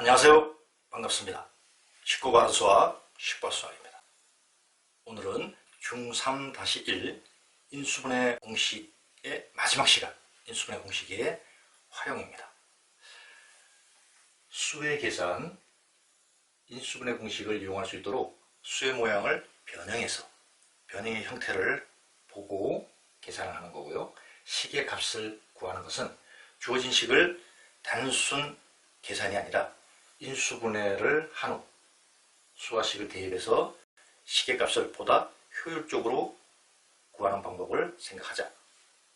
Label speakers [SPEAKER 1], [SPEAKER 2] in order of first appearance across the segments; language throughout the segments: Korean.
[SPEAKER 1] 안녕하세요. 반갑습니다. 쉽고 바른 수학, 쉽고 수학입니다. 오늘은 중3-1 인수분해 공식의 마지막 시간, 인수분해 공식의 활용입니다. 수의 계산, 인수분해 공식을 이용할 수 있도록 수의 모양을 변형해서 변형의 형태를 보고 계산을 하는 거고요. 식의 값을 구하는 것은 주어진 식을 단순 계산이 아니라 인수분해를 한 후 수와 식을 대입해서 식의 값을 보다 효율적으로 구하는 방법을 생각하자,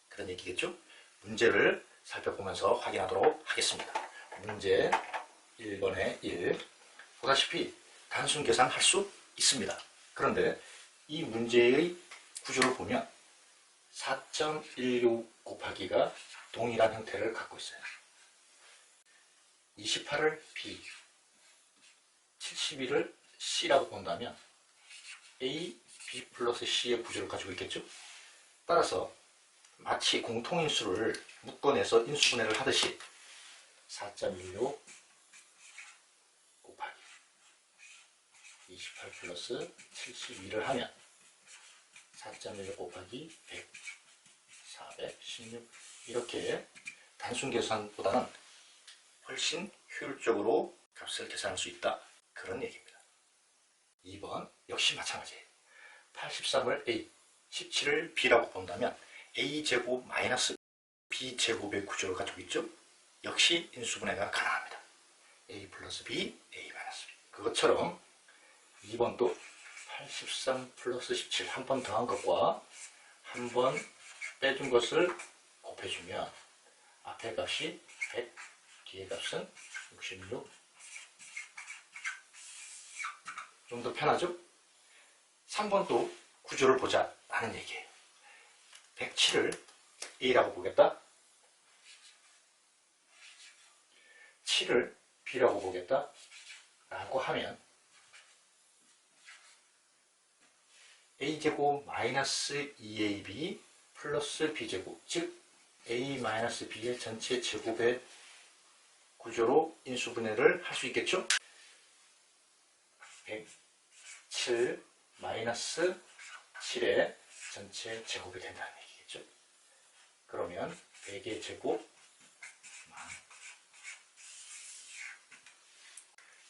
[SPEAKER 1] 그런 얘기겠죠. 문제를 살펴보면서 확인하도록 하겠습니다. 문제 1번에 1. 보다시피 단순 계산할 수 있습니다. 그런데 이 문제의 구조를 보면 4.16 곱하기가 동일한 형태를 갖고 있어요. 28을 B, 71을 C라고 본다면 A, B 플러스 C의 구조를 가지고 있겠죠. 따라서 마치 공통인수를 묶어내서 인수분해를 하듯이 4.16 곱하기 28 플러스 72를 하면 4.16 곱하기 100, 416, 이렇게 단순 계산보다는 훨씬 효율적으로 값을 계산할 수 있다, 그런 얘기입니다. 2번 역시 마찬가지예요. 83을 A, 17을 B라고 본다면 A제곱 마이너스 B제곱의 구조를 가지고 있죠. 역시 인수분해가 가능합니다. A 플러스 B, A 마이너스 B. 그것처럼 2번도 83 플러스 17, 한 번 더한 것과 한 번 빼준 것을 곱해주면 앞에 값이 100, 뒤에 값은 66. 좀 더 편하죠? 3번도 구조를 보자 라는 얘기예요. 107을 A라고 보겠다, 7을 B라고 보겠다 라고 하면 A제곱 마이너스 2AB 플러스 B제곱, 즉 A 마이너스 B의 전체 제곱의 구조로 인수분해를 할 수 있겠죠. 107 마이너스 7의 전체 제곱이 된다는 얘기겠죠. 그러면 100의 제곱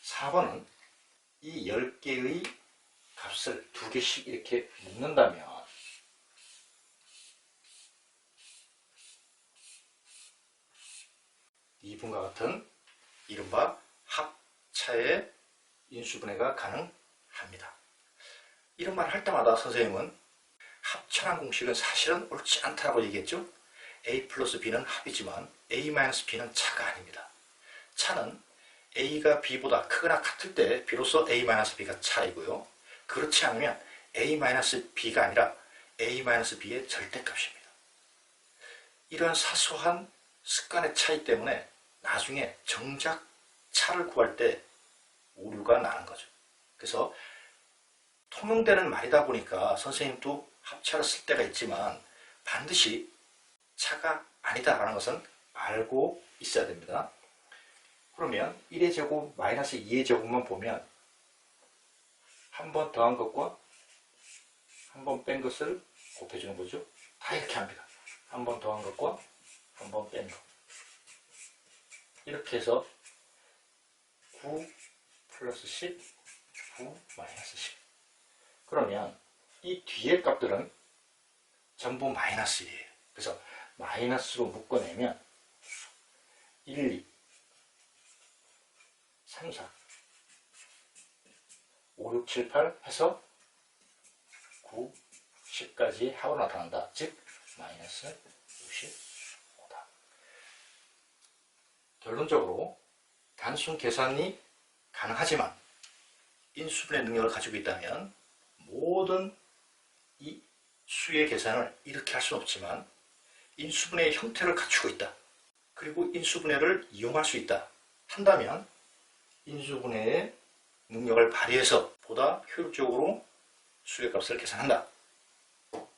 [SPEAKER 1] 4번은 이 10개의 값을 2개씩 이렇게 묶는다면 이분과 같은 이른바 합차의 인수분해가 가능합니다. 이런 말을 할 때마다 선생님은 합차란 공식은 사실은 옳지 않다고 얘기했죠. A 플러스 B는 합이지만 A 마이너스 B는 차가 아닙니다. 차는 A가 B보다 크거나 같을 때 비로소 A 마이너스 B가 차이고요. 그렇지 않으면 A 마이너스 B가 아니라 A 마이너스 B의 절대값입니다. 이런 사소한 습관의 차이 때문에 나중에 정작 차를 구할 때 오류가 나는 거죠. 그래서 통용되는 말이다 보니까 선생님도 합차를 쓸 때가 있지만 반드시 차가 아니다라는 것은 알고 있어야 됩니다. 그러면 1의 제곱 마이너스 2의 제곱만 보면 한 번 더한 것과 한 번 뺀 것을 곱해주는 거죠. 다 이렇게 합니다. 한 번 더한 것과 한 번 뺀 것. 이렇게 해서 9 플러스 10, 9 마이너스 10. 그러면 이 뒤에 값들은 전부 마이너스 1이에요. 그래서 마이너스로 묶어내면 1, 2, 3, 4, 5, 6, 7, 8 해서 9, 10까지 하고 나타난다. 즉 마이너스 65다. 결론적으로 단순 계산이 가능하지만 인수분해 능력을 가지고 있다면 모든 이 수의 계산을 이렇게 할 수는 없지만 인수분해의 형태를 갖추고 있다, 그리고 인수분해를 이용할 수 있다 한다면 인수분해의 능력을 발휘해서 보다 효율적으로 수의 값을 계산한다.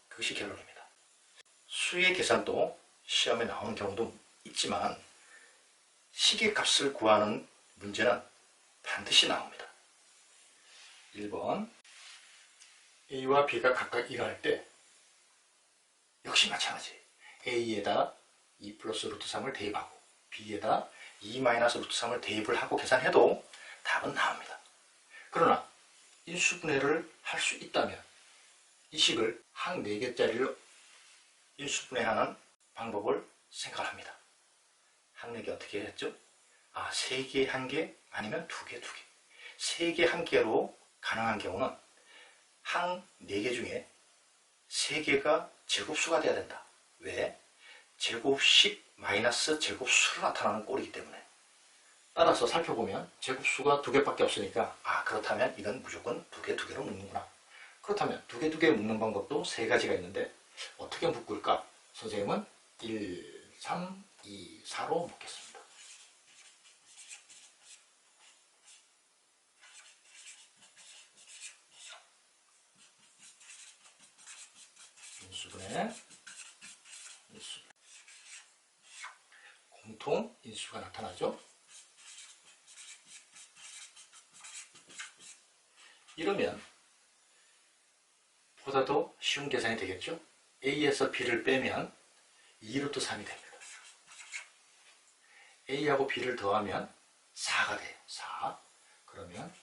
[SPEAKER 1] 그것이 결론입니다. 수의 계산도 시험에 나오는 경우도 있지만 식의 값을 구하는 문제는 반드시 나옵니다. 1번 A와 B가 각각 1을 할 때 역시 마찬가지. A에다 2 플러스 루트 3을 대입하고 B에다 2 마이너스 루트 3을 대입을 하고 계산해도 답은 나옵니다. 그러나 인수분해를 할 수 있다면 이 식을 항 4개짜리를 인수분해하는 방법을 생각합니다. 항 4개 어떻게 했죠? 3개 1개 아니면 2개 2개. 3개 1개로 가능한 경우는 항 4개 중에 3개가 제곱수가 돼야 된다. 왜? 제곱식 마이너스 제곱수로 나타나는 꼴이기 때문에. 따라서 살펴보면 제곱수가 2개밖에 없으니까 그렇다면 이건 무조건 2개 2개로 묶는구나. 그렇다면 2개 2개 묶는 방법도 3가지가 있는데 어떻게 묶을까? 선생님은 1, 3, 2, 4로 묶겠습니다. 인수분해, 공통 인수가 나타나죠. 이러면 보다 더 쉬운 계산이 되겠죠. A에서 B를 빼면 2루트 3이 됩니다. A하고 B를 더하면 4가 돼요. 4. 그러면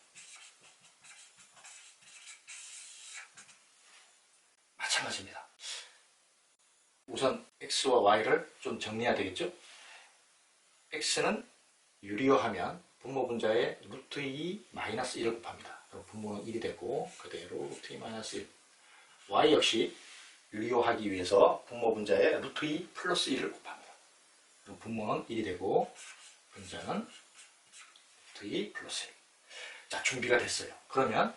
[SPEAKER 1] 마찬가지입니다. 우선 X와 Y를 좀 정리해야 되겠죠. X는 유리화하면 분모분자에 루트 2 마이너스 1을 곱합니다. 그럼 분모는 1이 되고 그대로 루트 2 마이너스 1. Y 역시 유리화하기 위해서 분모분자에 루트 2 플러스 1을 곱합니다. 그럼 분모는 1이 되고 분자는 루트 2 플러스 1. 자, 준비가 됐어요. 그러면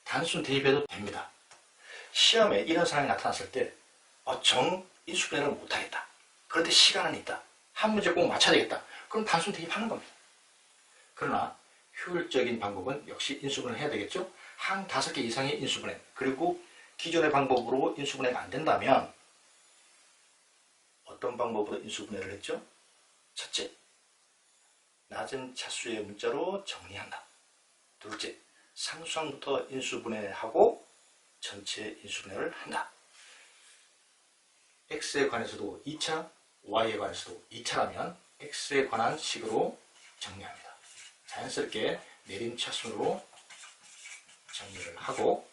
[SPEAKER 1] 단순 대입해도 됩니다. 시험에 이런 상황이 나타났을 때 인수분해를 못하겠다. 그런데 시간은 있다. 한 문제 꼭 맞춰야 되겠다. 그럼 단순 대입하는 겁니다. 그러나 효율적인 방법은 역시 인수분해를 해야 되겠죠. 항 5개 이상의 인수분해, 그리고 기존의 방법으로 인수분해가 안 된다면 어떤 방법으로 인수분해를 했죠? 첫째, 낮은 차수의 문자로 정리한다. 둘째, 상수항부터 인수분해하고 전체 인수분해를 한다. X에 관해서도 2차, Y에 관해서도 2차라면 X에 관한 식으로 정리합니다. 자연스럽게 내림차순으로 정리를 하고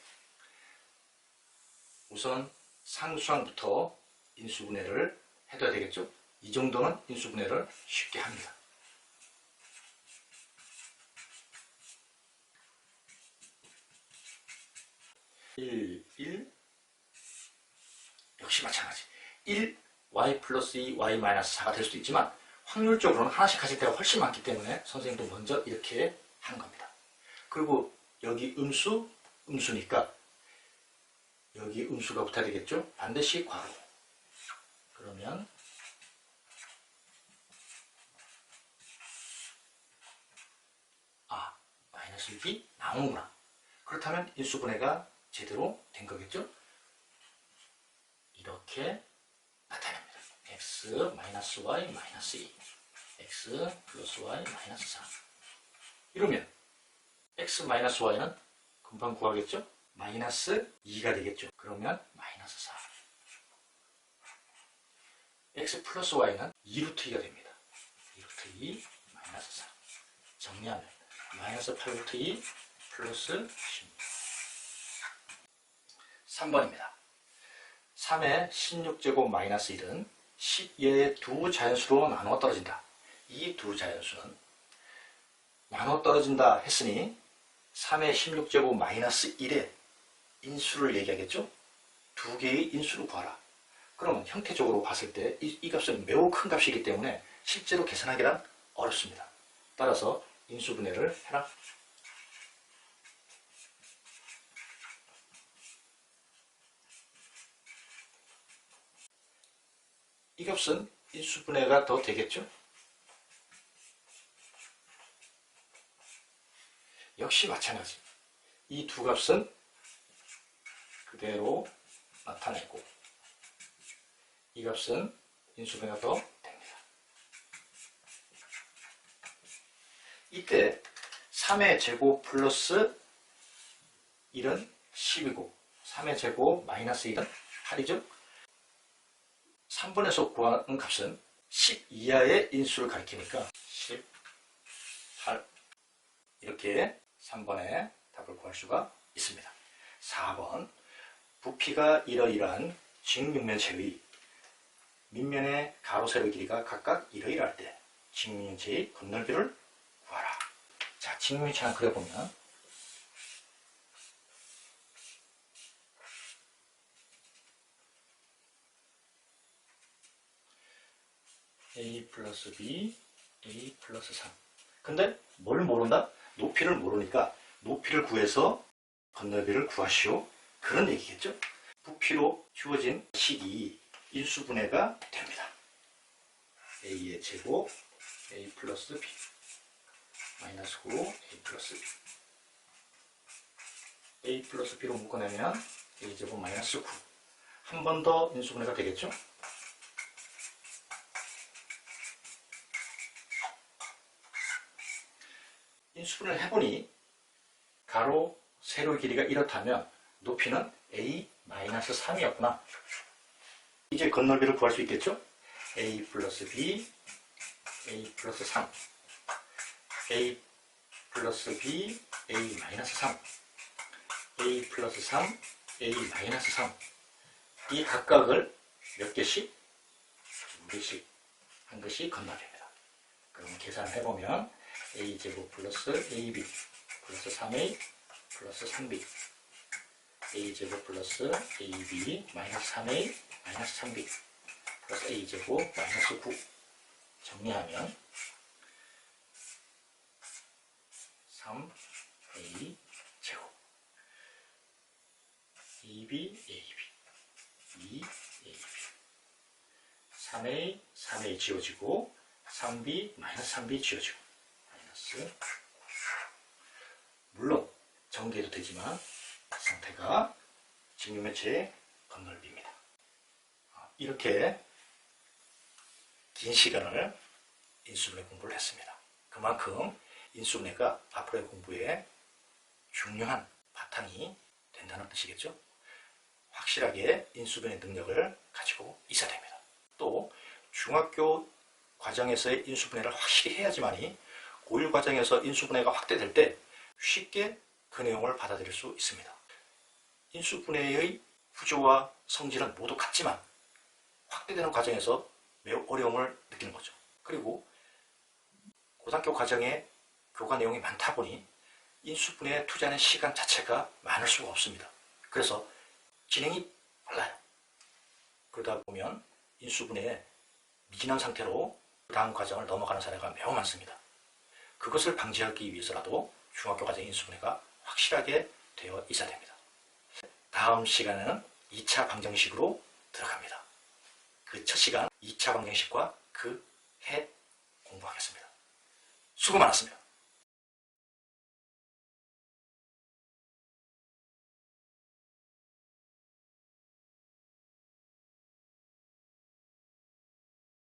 [SPEAKER 1] 우선 상수항부터 인수분해를 해둬야 되겠죠. 이 정도는 인수분해를 쉽게 합니다. 역시 마찬가지. 1, y 플러스 2, y 마이너스 4가 될 수도 있지만 확률적으로는 하나씩 가질 때가 훨씬 많기 때문에 선생님도 먼저 이렇게 한 겁니다. 그리고 여기 음수니까 여기 음수가 붙어야 되겠죠? 반드시 괄호. 그러면 마이너스 6이 나오는구나. 그렇다면 인수분해가 제대로 된 거겠죠? 이렇게 나타납니다. x 마이너스 y 마이너스 2, x 플러스 y 마이너스 4. 이러면 x 마이너스 y는 금방 구하겠죠? 마이너스 2가 되겠죠. 그러면 마이너스 4. x 플러스 y는 2루트 2가 됩니다. 2루트 2 마이너스 4. 정리하면 마이너스 8루트 2 플러스 16. 3번입니다. 3의 16제곱 마이너스 1은 10의 두 자연수로 나누어 떨어진다. 이 두 자연수는 나누어 떨어진다 했으니 3의 16제곱 마이너스 1의 인수를 얘기하겠죠? 두 개의 인수를 구하라. 그러면 형태적으로 봤을 때 이 값은 매우 큰 값이기 때문에 실제로 계산하기란 어렵습니다. 따라서 인수분해를 해라. 이 값은 인수분해가 더 되겠죠? 역시 마찬가지. 이 두 값은 그대로 나타내고 이 값은 인수분해가 더 됩니다. 이때 3의 제곱 플러스 1은 10이고 3의 제곱 마이너스 1은 8이죠. 3번에서 구하는 값은 10 이하의 인수를 가리키니까 18 이렇게 3번에 답을 구할 수가 있습니다. 4번 부피가 이러이러한 직육면체의 밑면의 가로 세로 길이가 각각 이러이러할 때 직육면체의 건널비를 구하라. 자, 직육면체 하나 그려보면 a 플러스 b, a 플러스 3. 근데 뭘 모른다? 높이를 모르니까 높이를 구해서 건널비를 구하시오. 그런 얘기겠죠? 부피로 주어진 식이 인수분해가 됩니다. a의 제곱, a 플러스 b, 마이너스 9, a 플러스 b. a 플러스 b로 묶어내면 a 제곱 마이너스 9. 한 번 더 인수분해가 되겠죠? 인수분해를 해보니 가로, 세로 길이가 이렇다면 높이는 a-3이었구나. 이제 건널비를 구할 수 있겠죠? a 플러스 b, a 플러스 3, a 플러스 b, a 마이너스 3, a 플러스 3, a 마이너스 3. 이 각각을 몇 개씩? 두 개씩 한 것이 건널비입니다. 그럼 계산을 해보면 a제곱 플러스 ab 플러스 3a 플러스 3b a제곱 플러스 ab 마이너스 3a 마이너스 3b 플러스 a제곱 마이너스 9 정리하면 3a 제곱 2b ab 2ab 3a 3a 지워지고 3b 마이너스 3b 지워지고 마이너스 물론 정리해도 되지만 이 상태가 직육면체의 건널비입니다. 이렇게 긴 시간을 인수분해 공부를 했습니다. 그만큼 인수분해가 앞으로의 공부에 중요한 바탕이 된다는 뜻이겠죠. 확실하게 인수분해 능력을 가지고 있어야 됩니다. 또 중학교 과정에서의 인수분해를 확실히 해야지만이 고1 과정에서 인수분해가 확대될 때 쉽게 그 내용을 받아들일 수 있습니다. 인수분해의 구조와 성질은 모두 같지만 확대되는 과정에서 매우 어려움을 느끼는 거죠. 그리고 고등학교 과정에 교과 내용이 많다 보니 인수분해에 투자하는 시간 자체가 많을 수가 없습니다. 그래서 진행이 빨라요. 그러다 보면 인수분해에 미진한 상태로 다음 과정을 넘어가는 사례가 매우 많습니다. 그것을 방지하기 위해서라도 중학교 과정 인수분해가 확실하게 되어 있어야 됩니다. 다음 시간에는 2차 방정식으로 들어갑니다. 그 첫 시간 2차 방정식과 그 해 공부하겠습니다. 수고 많았습니다.